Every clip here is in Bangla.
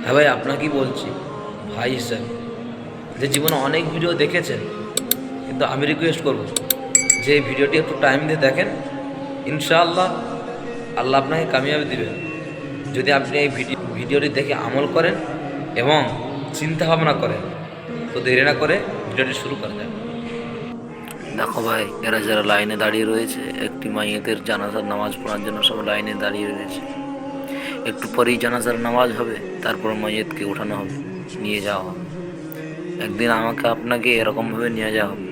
হ্যাঁ ভাই, আপনাকেই বলছি ভাই হিসাবে, যে জীবনে অনেক ভিডিও দেখেছেন, কিন্তু আমি রিকোয়েস্ট করব যে এই ভিডিওটি একটু টাইম দিয়ে দেখেন। ইনশাআল্লাহ আল্লাহ আপনাকে কামিয়াবি দিবেন যদি আপনি এই ভিডিওটি দেখে আমল করেন এবং চিন্তা ভাবনা করেন। তো দেরি না করে ভিডিওটি শুরু করা যাক। দেখো ভাই, এরা যারা লাইনে দাঁড়িয়ে রয়েছে একটি মাইয়েতের জানাজার নামাজ পড়ার জন্য সব লাইনে দাঁড়িয়ে রয়েছে। একটু পরেই জানাজার নামাজ হবে, তারপর মাইয়েতকে উঠানো হবে, নিয়ে যাওয়া হবে। একদিন আমাকে আপনাকে এরকমভাবে নিয়ে যাওয়া হবে।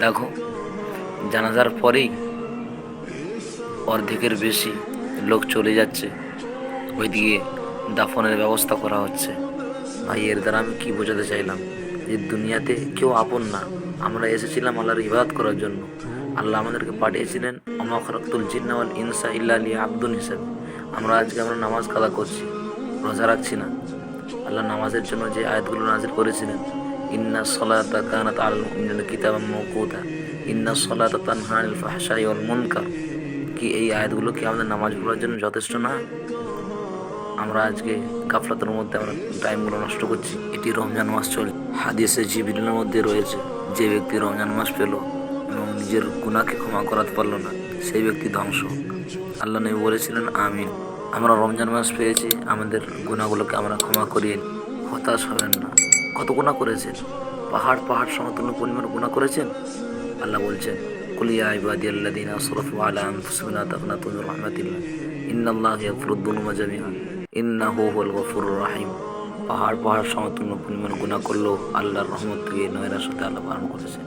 দেখো, জানাজার পরেই অর্ধেকের বেশি লোক চলে যাচ্ছে, ওইদিকে দাফনের ব্যবস্থা করা হচ্ছে। ভাই, এর দ্বারা আমি কি বোঝাতে চাইলাম, যে দুনিয়াতে কেউ আপন না। আমরা এসেছিলাম আল্লাহর ইবাদত করার জন্য। আল্লাহ আমাদেরকে পাঠিয়েছিলেন ওমা খালাকতুল জিন্না ওয়াল ইনসা ইল্লা লিয়াবুদুন হিসেবে। আমরা নামাজ কাদা করছি, রোজা রাখছি না। আল্লাহ নামাজের জন্য যে আয়াতগুলো নাজিল করেছিলেন, ইন্না সলাতা কানাত আলাল মুমিনিনা কিতাবাম মাওকুতা, ইন্না সলাতা তানহা আনিল ফাহশাই ওয়াল মুনকার, কি এই আয়াতগুলো কি আমাদের নামাজ পড়ার জন্য যথেষ্ট না? আমরা আজকে গাফলাতের মধ্যে আমরা টাইমগুলো নষ্ট করছি। এটি রমজান মাস চলছে। হাদিসে জিবরিলের মধ্যে রয়েছে, যে ব্যক্তি রমজান মাস পেল এবং নিজের গুনাহকে ক্ষমা করাতে পারলো না, সেই ব্যক্তি ধ্বংস। আল্লাহ নবী বলেছিলেন আমিন। আমরা রমজান মাস পেয়েছি, আমাদের গুনাহগুলোকে আমরা ক্ষমা করিয়ে নিই। হতাশ হবেন না। কত গুনাহ করেছেন? পাহাড় সমতুল্য পরিমাণ গুনাহ করেছেন। আল্লাহ বলছেন, কুল ইয়া ইবাদিয়াল্লাযীনা আসরাফু আলা আনফুসিহিম লা তাকনাতু মির রাহমাতিল্লাহ ইন্নাল্লাহা ইয়াগফিরুদ যুনুবা জামিআ ইন্নাহু হুয়াল গফুরুর রাহিম। পাহাড় সমতুল্য পরিমাণ গুনাহ করলেও আল্লাহর রহমত থেকে নয়রার সাথে আল্লাহ পালন করেছেন।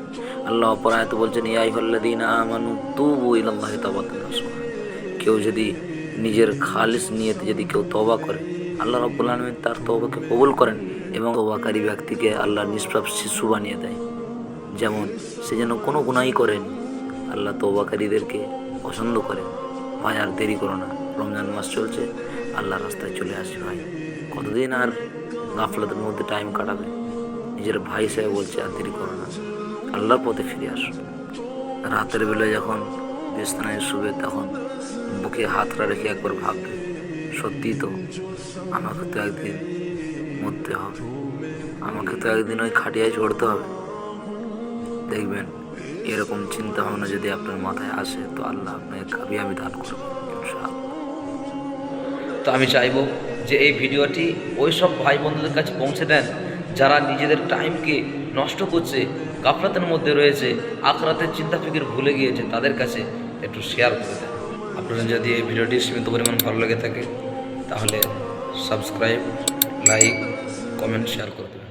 আল্লাহ অপর আয়াতে বলছেন, ইয়া আইয়ুহাল্লাযীনা আমানু তুবু ইলাল্লাহি তাওবাতান নাসুহা। কেউ যদি নিজের খালিস নিয়তে যদি কেউ তওবা করে, আল্লাহ রাব্বুল আলামিন তার তওবাকে কবুল করেন এবং তওবাকারী ব্যক্তিকে আল্লাহ নিষ্পাপ শিশু বানিয়ে দেয়। যেমন সে যেন কোনো গুনাহই করেনি। আল্লাহ তওবাকারীদেরকে পছন্দ করেন। ভাই, আর দেরি করো না, রমজান মাস চলছে, আল্লাহর রাস্তায় চলে আসি ভাই। কতদিন আর গাফলাতের মধ্যে টাইম কাটাবে? নিজের ভাই হিসেবে বলছে, আর দেরি করো না, আল্লাহর পথে ফিরে আসো। রাতের বেলায় যখন বিছানায় শুবে, তখন বুকে হাতটা রেখে একবার ভাববে, সত্যি তো আমাকে তো একদিন মরতে হবে, আমাকে তো একদিন ওই খাটিয়ায় চড়তে হবে। দেখবেন, এরকম চিন্তা ভাবনা যদি আপনার মাথায় আসে, তো আল্লাহ আপনাকে কামিয়াবি দান করবেন ইনশাআল্লাহ। তো আমি চাইবো যে এই ভিডিওটি ওই সব ভাই বন্ধুদের কাছে পৌঁছে দেন যারা নিজেদের টাইমকে নষ্ট করছে, গাফলাতের মধ্যে রয়েছে, আখরাতের চিন্তা ফিকির ভুলে গিয়েছে, তাদের কাছে একটু শেয়ার করে দেন। আপনারা যদি এই ভিডিওটি সীমিত পরিমাণ ভালো লেগে থাকে, তাহলে সাবস্ক্রাইব, লাইক, কমেন্ট, শেয়ার করে দেবেন।